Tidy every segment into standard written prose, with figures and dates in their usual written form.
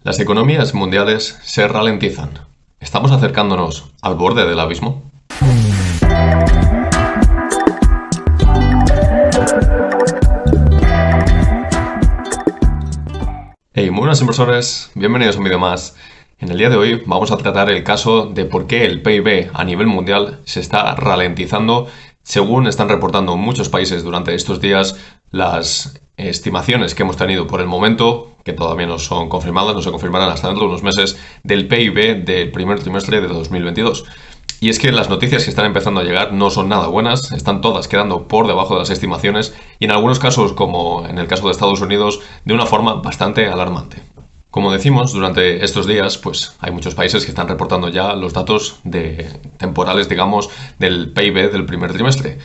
Las economías mundiales se ralentizan. ¿Estamos acercándonos al borde del abismo? Hey, muy buenas inversores, bienvenidos a un vídeo más. En el día de hoy vamos a tratar el caso de por qué el PIB a nivel mundial se está ralentizando. Según están reportando muchos países durante estos días, las estimaciones que hemos tenido por el momento, que todavía no son confirmadas, no se confirmarán hasta dentro de unos meses, del PIB del primer trimestre de 2022. Y es que las noticias que están empezando a llegar no son nada buenas, están todas quedando por debajo de las estimaciones y en algunos casos, como en el caso de Estados Unidos, de una forma bastante alarmante. Como decimos, durante estos días, pues hay muchos países que están reportando ya los datos temporales, digamos, del PIB del primer trimestre.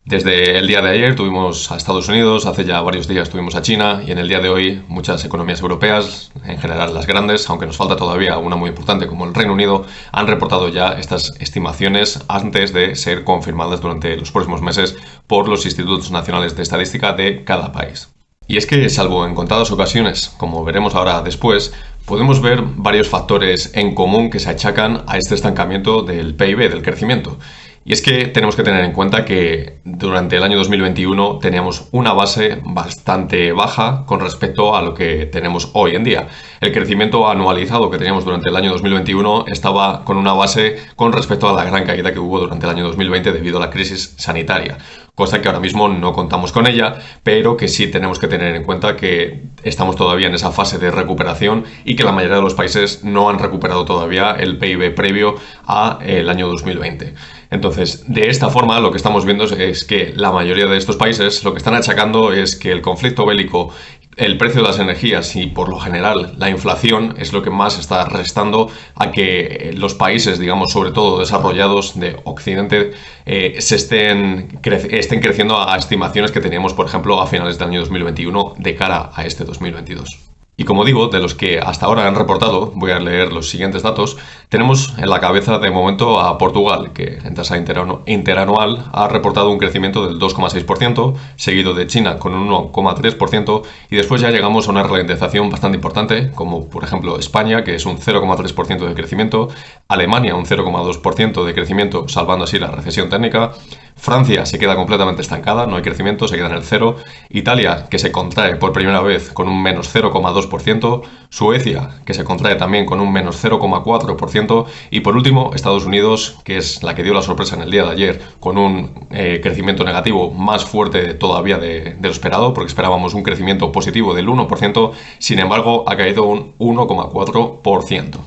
Desde el día de ayer tuvimos a Estados Unidos, hace ya varios días tuvimos a China y en el día de hoy muchas economías europeas, en general las grandes, aunque nos falta todavía una muy importante como el Reino Unido, han reportado ya estas estimaciones antes de ser confirmadas durante los próximos meses por los institutos nacionales de estadística de cada país. Y es que, salvo en contadas ocasiones, como veremos ahora después, podemos ver varios factores en común que se achacan a este estancamiento del PIB, del crecimiento. Y es que tenemos que tener en cuenta que durante el año 2021 teníamos una base bastante baja con respecto a lo que tenemos hoy en día. El crecimiento anualizado que teníamos durante el año 2021 estaba con una base con respecto a la gran caída que hubo durante el año 2020 debido a la crisis sanitaria. Cosa que ahora mismo no contamos con ella, pero que sí tenemos que tener en cuenta que estamos todavía en esa fase de recuperación y que la mayoría de los países no han recuperado todavía el PIB previo al año 2020. Entonces, de esta forma, lo que estamos viendo es que la mayoría de estos países lo que están achacando es que el conflicto bélico, el precio de las energías y, por lo general, la inflación es lo que más está restando a que los países, digamos, sobre todo desarrollados de Occidente, estén creciendo a estimaciones que teníamos, por ejemplo, a finales del año 2021 de cara a este 2022. Y como digo, de los que hasta ahora han reportado, voy a leer los siguientes datos, tenemos en la cabeza de momento a Portugal, que en tasa interanual ha reportado un crecimiento del 2,6%, seguido de China con un 1,3%, y después ya llegamos a una ralentización bastante importante, como por ejemplo España, que es un 0,3% de crecimiento, Alemania un 0,2% de crecimiento, salvando así la recesión técnica, Francia se queda completamente estancada, no hay crecimiento, se queda en el cero, Italia, que se contrae por primera vez con un menos 0,2%, Suecia, que se contrae también con un menos 0,4%, y por último, Estados Unidos, que es la que dio la sorpresa en el día de ayer, con un crecimiento negativo más fuerte todavía de lo esperado, porque esperábamos un crecimiento positivo del 1%, sin embargo, ha caído un 1,4%.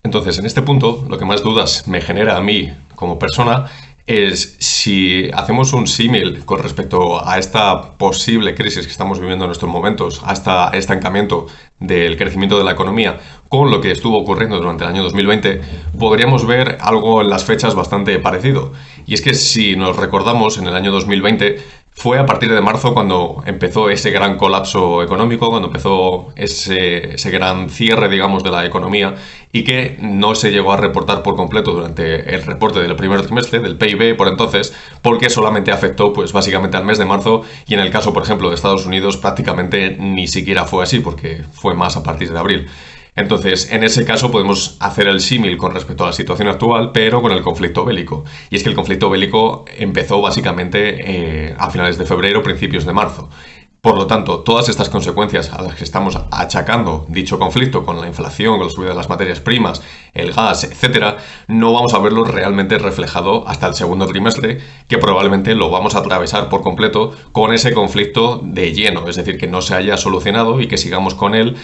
Entonces, en este punto, lo que más dudas me genera a mí como persona es si hacemos un símil con respecto a esta posible crisis que estamos viviendo en estos momentos, a este estancamiento del crecimiento de la economía, con lo que estuvo ocurriendo durante el año 2020, podríamos ver algo en las fechas bastante parecido. Y es que si nos recordamos, en el año 2020 fue a partir de marzo cuando empezó ese gran colapso económico, cuando empezó ese gran cierre, digamos, de la economía y que no se llegó a reportar por completo durante el reporte del primer trimestre del PIB por entonces, porque solamente afectó pues básicamente al mes de marzo y en el caso, por ejemplo, de Estados Unidos prácticamente ni siquiera fue así porque fue más a partir de abril. Entonces, en ese caso podemos hacer el símil con respecto a la situación actual, pero con el conflicto bélico. Y es que el conflicto bélico empezó básicamente a finales de febrero, principios de marzo. Por lo tanto, todas estas consecuencias a las que estamos achacando dicho conflicto, con la inflación, con la subida de las materias primas, el gas, etcétera, no vamos a verlo realmente reflejado hasta el segundo trimestre, que probablemente lo vamos a atravesar por completo con ese conflicto de lleno, es decir, que no se haya solucionado y que sigamos con él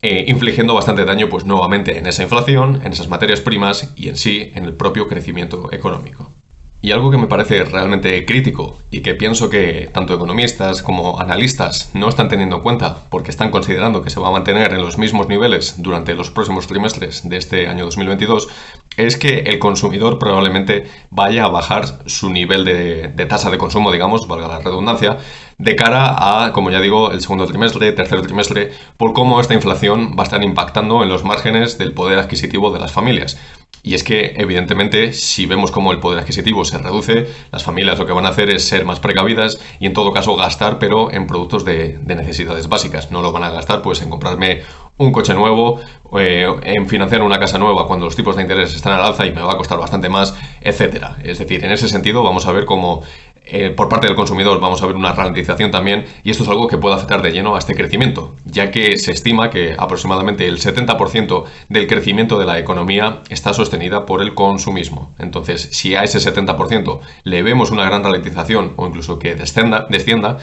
infligiendo bastante daño pues nuevamente en esa inflación, en esas materias primas y en sí en el propio crecimiento económico. Y algo que me parece realmente crítico y que pienso que tanto economistas como analistas no están teniendo en cuenta porque están considerando que se va a mantener en los mismos niveles durante los próximos trimestres de este año 2022 es que el consumidor probablemente vaya a bajar su nivel de tasa de consumo, digamos, valga la redundancia, de cara a, como ya digo, el segundo trimestre, tercer trimestre, por cómo esta inflación va a estar impactando en los márgenes del poder adquisitivo de las familias. Y es que, evidentemente, si vemos cómo el poder adquisitivo se reduce, las familias lo que van a hacer es ser más precavidas y, en todo caso, gastar, pero en productos de necesidades básicas. No lo van a gastar pues en comprarme un coche nuevo, en financiar una casa nueva cuando los tipos de interés están al alza y me va a costar bastante más, etcétera. Es decir, en ese sentido vamos a ver cómo por parte del consumidor vamos a ver una ralentización también, y esto es algo que puede afectar de lleno a este crecimiento, ya que se estima que aproximadamente el 70% del crecimiento de la economía está sostenida por el consumismo. Entonces, si a ese 70% le vemos una gran ralentización o incluso que descienda,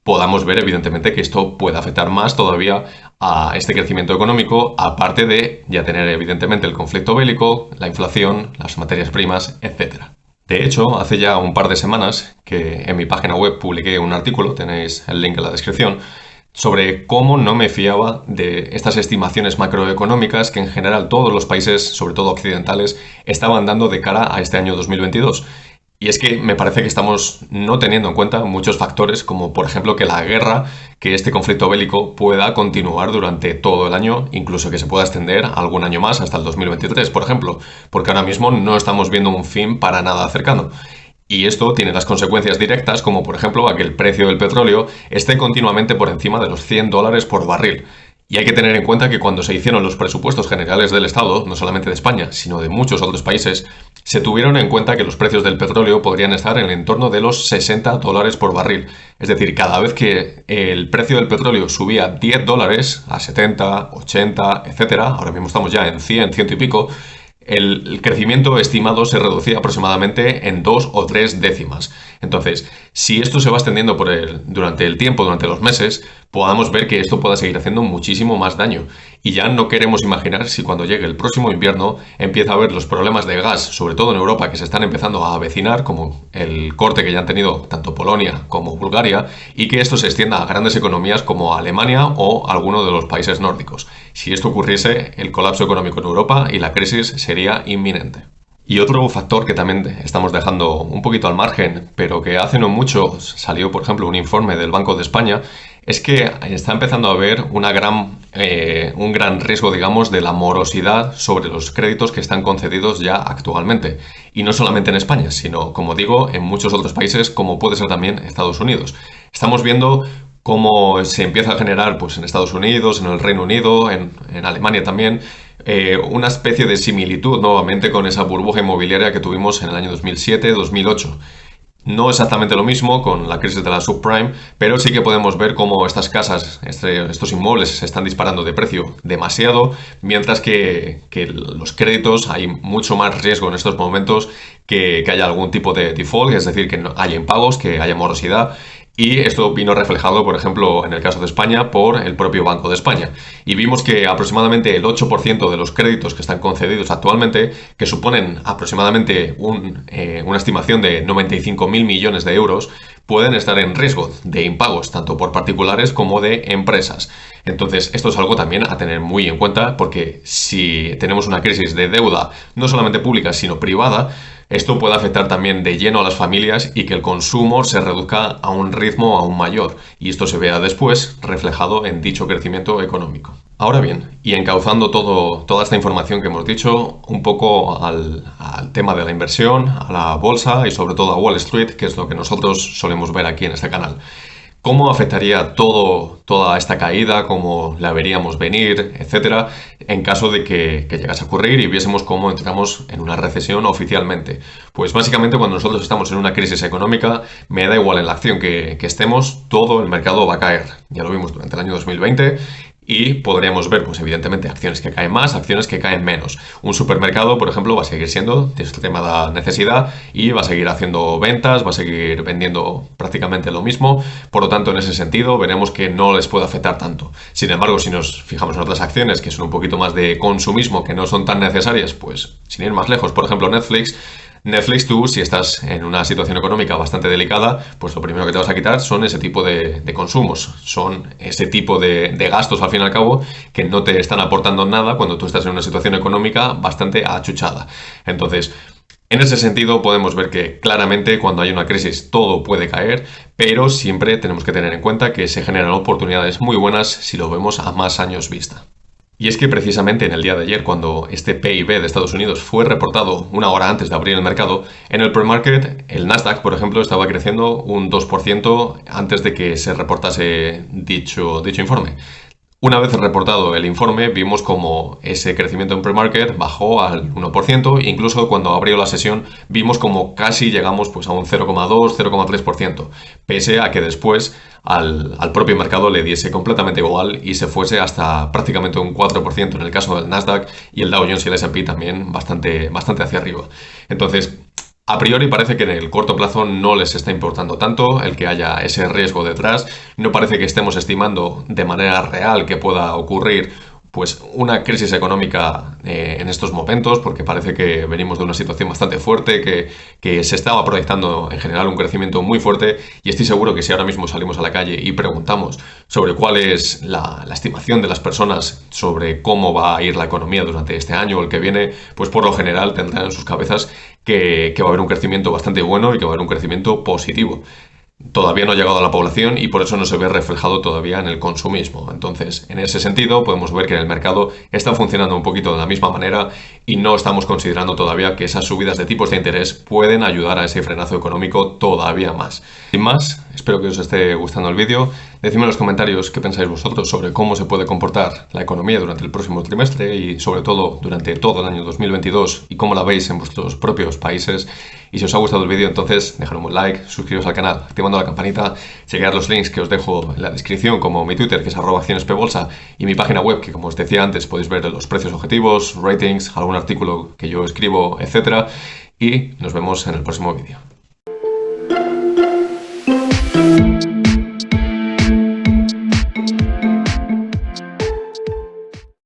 podamos ver evidentemente que esto puede afectar más todavía a este crecimiento económico, aparte de ya tener evidentemente el conflicto bélico, la inflación, las materias primas, etcétera. De hecho, hace ya un par de semanas que en mi página web publiqué un artículo, tenéis el link en la descripción, sobre cómo no me fiaba de estas estimaciones macroeconómicas que en general todos los países, sobre todo occidentales, estaban dando de cara a este año 2022. Y es que me parece que estamos no teniendo en cuenta muchos factores, como por ejemplo que la guerra, que este conflicto bélico pueda continuar durante todo el año, incluso que se pueda extender algún año más, hasta el 2023, por ejemplo, porque ahora mismo no estamos viendo un fin para nada cercano. Y esto tiene las consecuencias directas, como por ejemplo a que el precio del petróleo esté continuamente por encima de los $100 por barril. Y hay que tener en cuenta que cuando se hicieron los presupuestos generales del Estado, no solamente de España, sino de muchos otros países, se tuvieron en cuenta que los precios del petróleo podrían estar en el entorno de los $60 por barril. Es decir, cada vez que el precio del petróleo subía $10 a 70, 80, etcétera, ahora mismo estamos ya en 100, 100 y pico, el crecimiento estimado se reducía aproximadamente en 2 o 3 décimas. Entonces, si esto se va extendiendo durante el tiempo, durante los meses, podamos ver que esto pueda seguir haciendo muchísimo más daño. Y ya no queremos imaginar si cuando llegue el próximo invierno empieza a haber los problemas de gas, sobre todo en Europa, que se están empezando a avecinar, como el corte que ya han tenido tanto Polonia como Bulgaria, y que esto se extienda a grandes economías como Alemania o alguno de los países nórdicos. Si esto ocurriese, el colapso económico en Europa y la crisis sería inminente. Y otro factor que también estamos dejando un poquito al margen, pero que hace no mucho salió, por ejemplo, un informe del Banco de España, es que está empezando a haber un gran riesgo, digamos, de la morosidad sobre los créditos que están concedidos ya actualmente. Y no solamente en España, sino, como digo, en muchos otros países, como puede ser también Estados Unidos. Estamos viendo cómo se empieza a generar, pues en Estados Unidos, en el Reino Unido, en Alemania también, una especie de similitud nuevamente con esa burbuja inmobiliaria que tuvimos en el año 2007-2008. No exactamente lo mismo con la crisis de la subprime, pero sí que podemos ver cómo estas casas, estos inmuebles se están disparando de precio demasiado, mientras que los créditos hay mucho más riesgo en estos momentos que haya algún tipo de default, es decir, que no haya impagos, que haya morosidad. Y esto vino reflejado, por ejemplo, en el caso de España, por el propio Banco de España. Y vimos que aproximadamente el 8% de los créditos que están concedidos actualmente, que suponen aproximadamente una estimación de 95.000 millones de euros, pueden estar en riesgo de impagos, tanto por particulares como de empresas. Entonces, esto es algo también a tener muy en cuenta, porque si tenemos una crisis de deuda, no solamente pública, sino privada, esto puede afectar también de lleno a las familias y que el consumo se reduzca a un ritmo aún mayor, y esto se vea después reflejado en dicho crecimiento económico. Ahora bien, y encauzando toda esta información que hemos dicho, un poco al tema de la inversión, a la bolsa y sobre todo a Wall Street, que es lo que nosotros solemos ver aquí en este canal. ¿Cómo afectaría toda esta caída, cómo la veríamos venir, etcétera, en caso de que llegase a ocurrir y viésemos cómo entramos en una recesión oficialmente? Pues básicamente cuando nosotros estamos en una crisis económica, me da igual en la acción que estemos, todo el mercado va a caer. Ya lo vimos durante el año 2020. Y podríamos ver, pues evidentemente, acciones que caen más, acciones que caen menos. Un supermercado, por ejemplo, va a seguir siendo de extremada necesidad y va a seguir haciendo ventas, va a seguir vendiendo prácticamente lo mismo. Por lo tanto, en ese sentido, veremos que no les puede afectar tanto. Sin embargo, si nos fijamos en otras acciones que son un poquito más de consumismo, que no son tan necesarias, pues sin ir más lejos, por ejemplo, Netflix, tú, si estás en una situación económica bastante delicada, pues lo primero que te vas a quitar son ese tipo de consumos, son ese tipo de gastos, al fin y al cabo, que no te están aportando nada cuando tú estás en una situación económica bastante achuchada. Entonces, en ese sentido, podemos ver que claramente cuando hay una crisis todo puede caer, pero siempre tenemos que tener en cuenta que se generan oportunidades muy buenas si lo vemos a más años vista. Y es que precisamente en el día de ayer, cuando este PIB de Estados Unidos fue reportado una hora antes de abrir el mercado, en el pre-market el Nasdaq, por ejemplo, estaba creciendo un 2% antes de que se reportase dicho informe. Una vez reportado el informe, vimos como ese crecimiento en pre-market bajó al 1%, e incluso cuando abrió la sesión vimos como casi llegamos pues, a un 0,2-0,3%, pese a que después al propio mercado le diese completamente igual y se fuese hasta prácticamente un 4% en el caso del Nasdaq, y el Dow Jones y el S&P también bastante hacia arriba. Entonces, a priori parece que en el corto plazo no les está importando tanto el que haya ese riesgo detrás. No parece que estemos estimando de manera real que pueda ocurrir pues una crisis económica en estos momentos, porque parece que venimos de una situación bastante fuerte, que se estaba proyectando en general un crecimiento muy fuerte, y estoy seguro que si ahora mismo salimos a la calle y preguntamos sobre cuál es la estimación de las personas sobre cómo va a ir la economía durante este año o el que viene, pues por lo general tendrán en sus cabezas que va a haber un crecimiento bastante bueno y que va a haber un crecimiento positivo. Todavía no ha llegado a la población y por eso no se ve reflejado todavía en el consumismo. Entonces, en ese sentido, podemos ver que en el mercado está funcionando un poquito de la misma manera y no estamos considerando todavía que esas subidas de tipos de interés pueden ayudar a ese frenazo económico todavía más. Sin más, espero que os esté gustando el vídeo. Decidme en los comentarios qué pensáis vosotros sobre cómo se puede comportar la economía durante el próximo trimestre y sobre todo durante todo el año 2022 y cómo la veis en vuestros propios países. Y si os ha gustado el vídeo, entonces dejadme un like, suscribiros al canal, activando la campanita, chequead los links que os dejo en la descripción, como mi Twitter, que es @accionespbolsa, y mi página web, que como os decía antes podéis ver los precios objetivos, ratings, algún artículo que yo escribo, etcétera. Y nos vemos en el próximo vídeo.